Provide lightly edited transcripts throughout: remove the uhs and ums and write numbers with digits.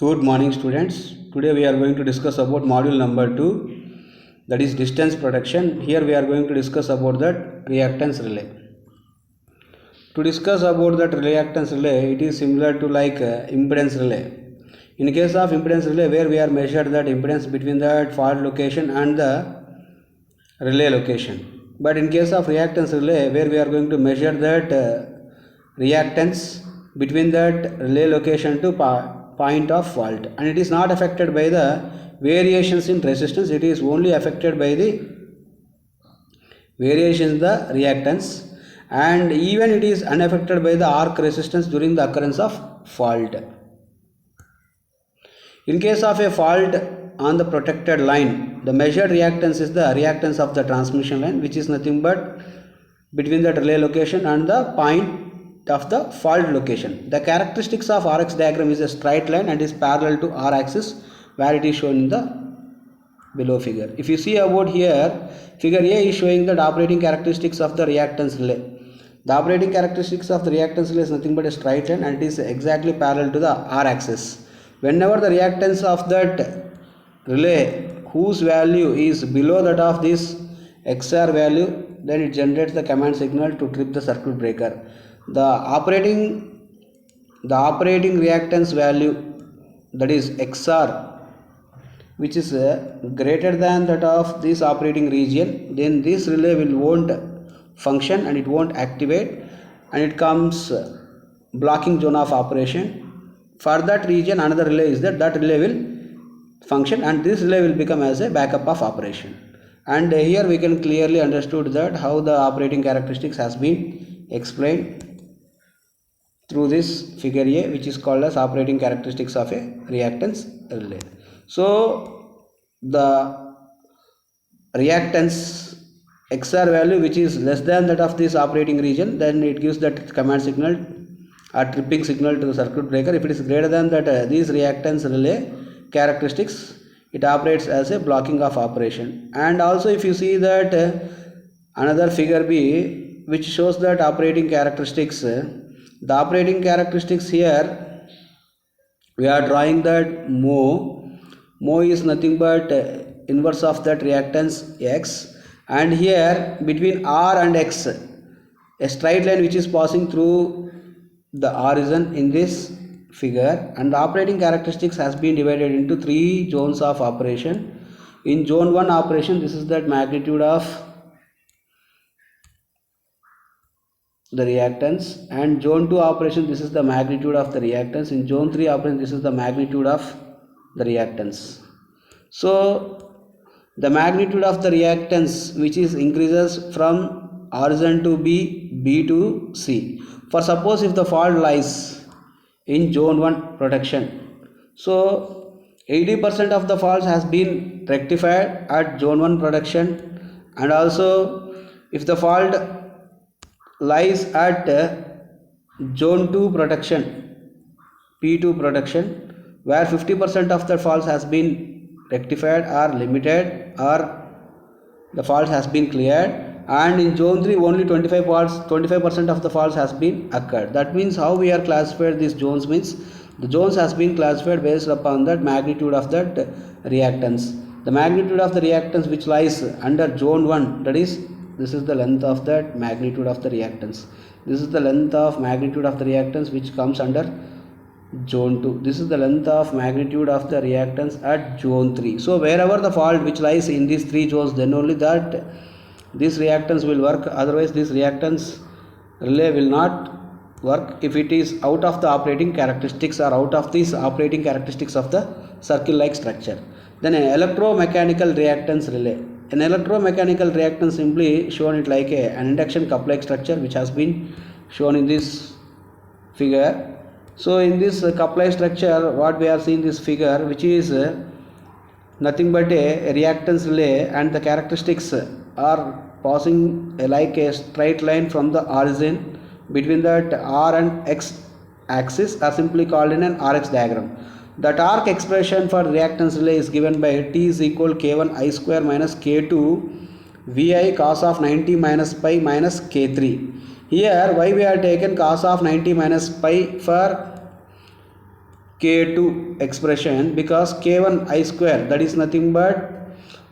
Good morning, students. Today we are going to discuss about module number 2, that is distance protection. Here we are going to discuss about that reactance relay. To discuss about that reactance relay, it is similar to like impedance relay. In case of impedance relay, where we are measured that impedance between that fault location and the relay location. But in case of reactance relay, where we are going to measure that reactance between that relay location to point of fault, and it is not affected by the variations in resistance. It is only affected by the variations in the reactance, and even it is unaffected by the arc resistance during the occurrence of fault. In case of a fault on the protected line, the measured reactance is the reactance of the transmission line, which is nothing but between the relay location and the point of the fault location. The characteristics of RX diagram is a straight line and is parallel to R axis, where it is shown in the below figure. If you see about here, figure A is showing the operating characteristics of the reactance relay. The operating characteristics of the reactance relay is nothing but a straight line and it is exactly parallel to the R axis. Whenever the reactance of that relay whose value is below that of this XR value, then it generates the command signal to trip the circuit breaker. The operating reactance value, that is XR, which is greater than that of this operating region, then this relay won't function and it won't activate and it comes blocking zone of operation. For that region, another relay is that relay will function and this relay will become as a backup of operation. And here we can clearly understood that how the operating characteristics has been explained through this figure A, which is called as operating characteristics of a reactance relay. So the reactance XR value which is less than that of this operating region, then it gives that command signal or tripping signal to the circuit breaker. If it is greater than that these reactance relay characteristics, it operates as a blocking of operation. And also if you see that another figure B, which shows that operating characteristics, the operating characteristics here we are drawing that mho is nothing but inverse of that reactance X, and here between R and X a straight line which is passing through the origin in this figure, and the operating characteristics has been divided into 3 zones of operation. In zone 1 operation, this is that magnitude of the reactance, and zone 2 operation, this is the magnitude of the reactance. In zone 3 operation, this is the magnitude of the reactance. So the magnitude of the reactance which is increases from origin to B to C. For suppose if the fault lies in zone 1 protection, so 80% of the faults has been rectified at zone 1 protection, and also if the fault lies at zone 2 protection, P2 protection, where 50% of the faults has been rectified or limited or the faults has been cleared, and in zone 3 only 25% of the faults has been occurred. That means how we are classified these zones means the zones has been classified based upon that magnitude of that reactance. The magnitude of the reactance which lies under zone 1, that is, this is the length of that magnitude of the reactance. This is the length of magnitude of the reactance which comes under zone 2. This is the length of magnitude of the reactance at zone 3. So wherever the fault which lies in these 3 zones, then only that this reactance will work, otherwise this reactance relay will not work if it is out of the operating characteristics or out of these operating characteristics of the circle like structure. Then an electromechanical reactance relay. An electromechanical reactance simply shown it like an induction couple-like structure which has been shown in this figure. So in this couple-like structure, what we are seeing this figure, which is nothing but a reactance relay, and the characteristics are passing like a straight line from the origin between that R and X axis are simply called in an RX diagram. The torque expression for reactance relay is given by T is equal K1 I square minus K2 Vi cos of 90 minus pi minus K3. Here why we have taken cos of 90 minus pi for K2 expression, because K1 I square, that is nothing but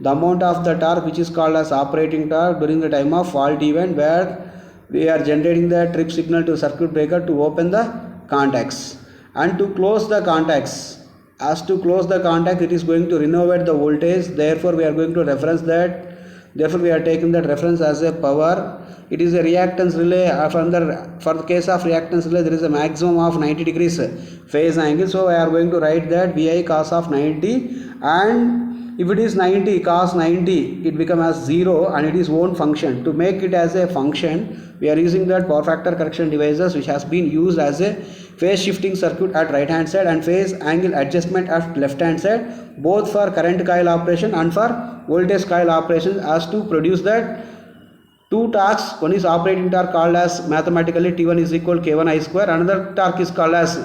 the amount of the torque which is called as operating torque during the time of fault event, where we are generating the trip signal to circuit breaker to open the contacts and to close the contacts. As to close the contact, it is going to renovate the voltage, therefore we are going to reference that, therefore we are taking that reference as a power. It is a reactance relay. For the case of reactance relay, there is a maximum of 90 degrees phase angle, so we are going to write that VI cos of 90, and if it is 90 cos 90, it becomes as 0 and it is own function. To make it as a function, we are using that power factor correction devices which has been used as a phase shifting circuit at right hand side and phase angle adjustment at left hand side, both for current coil operation and for voltage coil operation, as to produce that two torques. One is operating torque called as mathematically T1 is equal K1 I square, another torque is called as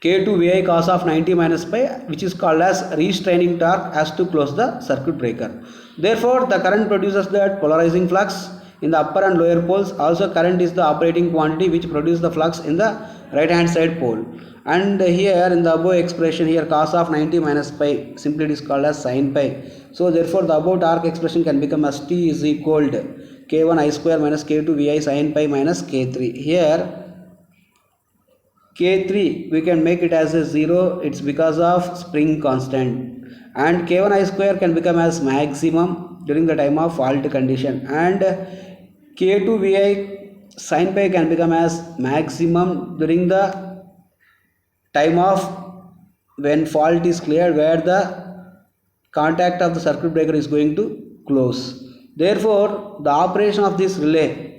K2 VI cos of 90 minus pi, which is called as restraining torque as to close the circuit breaker. Therefore, the current produces that polarizing flux in the upper and lower poles. Also, current is the operating quantity which produces the flux in the right hand side pole. And here in the above expression, here cos of 90 minus pi, simply it is called as sin pi. So therefore the above torque expression can become as T is equal to K1 I square minus K2 VI sin pi minus K3. Here K3 we can make it as a 0, it's because of spring constant, and K1 I square can become as maximum during the time of fault condition, and K2 VI sin pi can become as maximum during the time of when fault is cleared, where the contact of the circuit breaker is going to close. Therefore, the operation of this relay,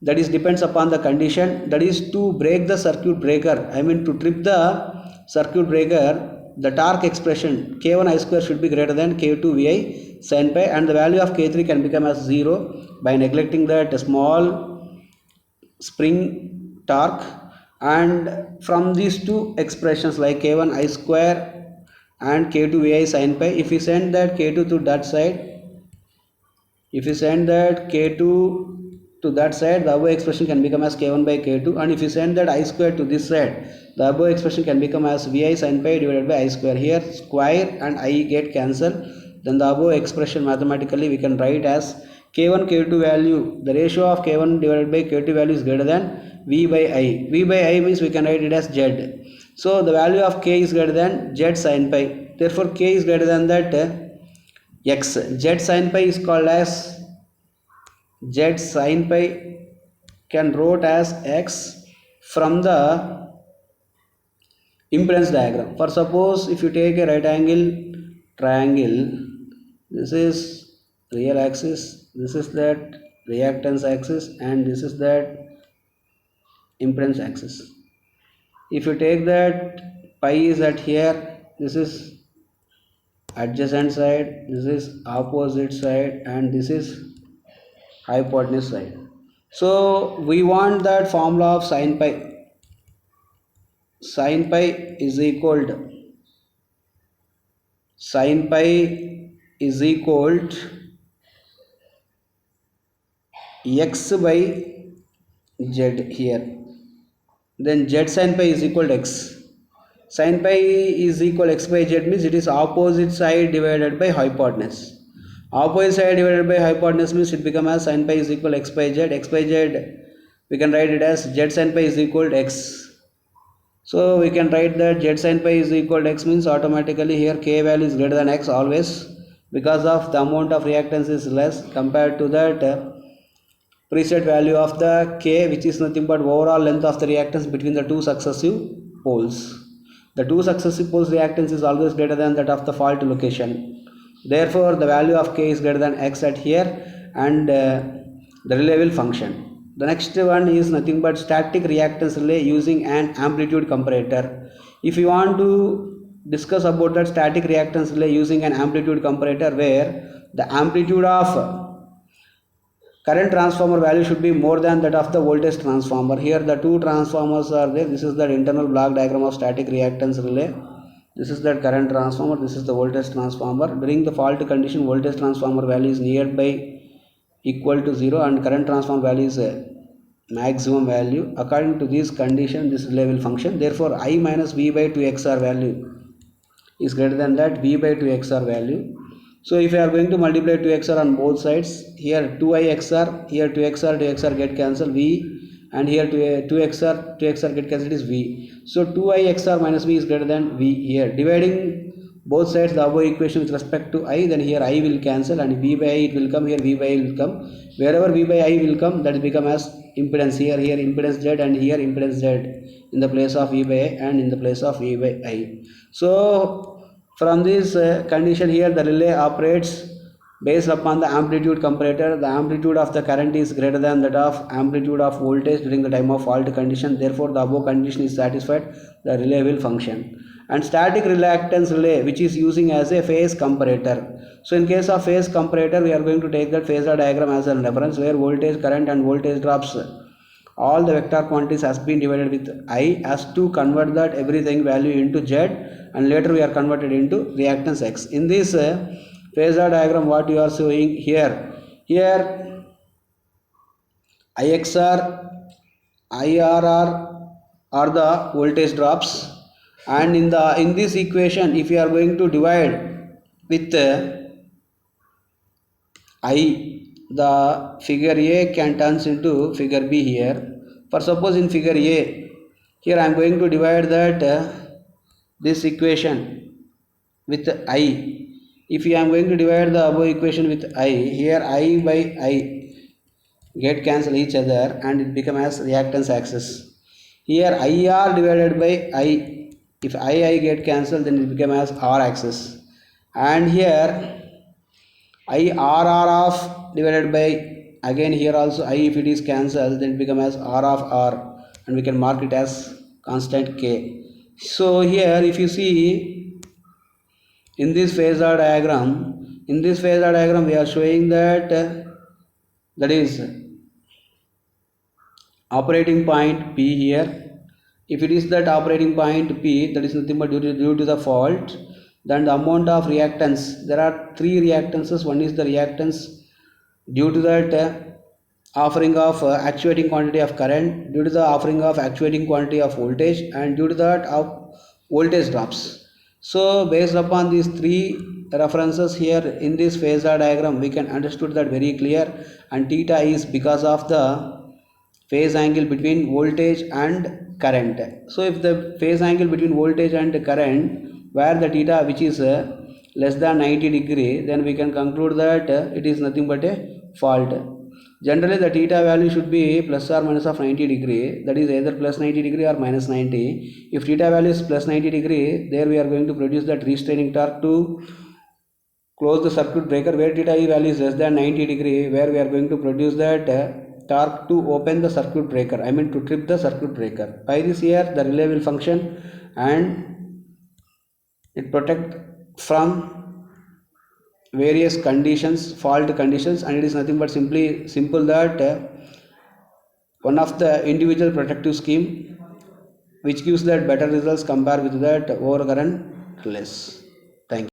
that is depends upon the condition, that is to break the circuit breaker, I mean to trip the circuit breaker, the torque expression K1 I square should be greater than K2 VI sin pi, and the value of K3 can become as 0 by neglecting that small spring torque. And from these two expressions like K1 I square and K2 VI sin pi, if we send that K2 to that side, if you send that K2 to that side, the above expression can become as K1 by K2, and if you send that I square to this side, the above expression can become as VI sin pi divided by I square. Here square and I get cancelled, then the above expression mathematically we can write as K1 K2 value, the ratio of K1 divided by K2 value is greater than V by I. V by I means we can write it as Z. So the value of K is greater than Z sin pi. Therefore K is greater than that X. Z sin pi is called as Z sin pi can wrote as X from the impedance diagram. For suppose if you take a right angle triangle, this is real axis, this is that reactance axis, and this is that impedance axis. If you take that pi is at here, this is adjacent side, this is opposite side, and this is hypotenuse side. So we want that formula of sin pi. Sin pi is equal to x by z here. Then z sin pi is equal to x. Sin pi is equal to x by z means it is opposite side divided by hypotenuse. Opposite side divided by hypotenuse means it becomes as sin pi is equal to x by z. X by z we can write it as z sin pi is equal to x. So we can write that z sin pi is equal to x means automatically here k value is greater than x always, because of the amount of reactance is less compared to that preset value of the k, which is nothing but overall length of the reactance between the two successive poles. The two successive poles reactance is always greater than that of the fault location. Therefore the value of k is greater than x at here, and the relay will function. The next one is nothing but static reactance relay using an amplitude comparator. If you want to discuss about that static reactance relay using an amplitude comparator, where the amplitude of current transformer value should be more than that of the voltage transformer. Here the two transformers are there. This is the internal block diagram of static reactance relay. This is the current transformer, this is the voltage transformer. During the fault condition, voltage transformer value is nearby equal to 0 and current transformer value is maximum value. According to this condition, this relay will function. Therefore, I minus V by 2 XR value is greater than that V by 2 XR value. So if you are going to multiply 2 XR on both sides, here 2I XR, here 2 XR, 2 XR get cancelled V, and here 2 XR, 2 XR get cancelled is V. So 2I XR minus V is greater than V here. Dividing both sides the above equation with respect to I, then here I will cancel and V by I it will come, here V by I will come. Wherever V by I will come, that will become as impedance here, here impedance Z and here impedance Z in the place of V by I and in the place of V by I. So from this condition here, the relay operates based upon the amplitude comparator. The amplitude of the current is greater than that of amplitude of voltage during the time of fault condition. Therefore, the above condition is satisfied. The relay will function. And static reluctance relay, which is using as a phase comparator. So in case of phase comparator, we are going to take that phasor diagram as a reference, where voltage, current and voltage drops, all the vector quantities has been divided with I as to convert that everything value into Z, and later we are converted into reactance X. In this phasor diagram, what you are showing here, IXR, IRR are the voltage drops, and in this equation, if you are going to divide with I, the figure A can turns into figure B here. For suppose in figure A, here I am going to divide that this equation with I. If I am going to divide the above equation with I, here I by I get cancel each other and it become as reactance axis. Here IR divided by I, if I get cancelled, then it become as R axis. And here IRR of divided by, again here also I, if it is cancelled, then it become as R of R, and we can mark it as constant K. So here if you see in this phasor diagram we are showing that that is operating point P here. If it is that operating point P, that is nothing but due to the fault, then the amount of reactance, there are three reactances. One is the reactance due to that offering of actuating quantity of current, due to the offering of actuating quantity of voltage, and due to that of voltage drops. So based upon these three references here in this phasor diagram, we can understood that very clear, and theta is because of the phase angle between voltage and current. So if the phase angle between voltage and current, where the theta which is less than 90 degree, then we can conclude that it is nothing but a fault. Generally the theta value should be plus or minus of 90 degree, that is either plus 90 degree or minus 90. If theta value is plus 90 degree, there we are going to produce that restraining torque to close the circuit breaker. Where theta value is less than 90 degree, where we are going to produce that torque to open the circuit breaker, I mean to trip the circuit breaker. By this here the relay will function, and it protect from various conditions, fault conditions, and it is nothing but simple that one of the individual protective scheme which gives that better results compared with that overcurrent relays. Thank you.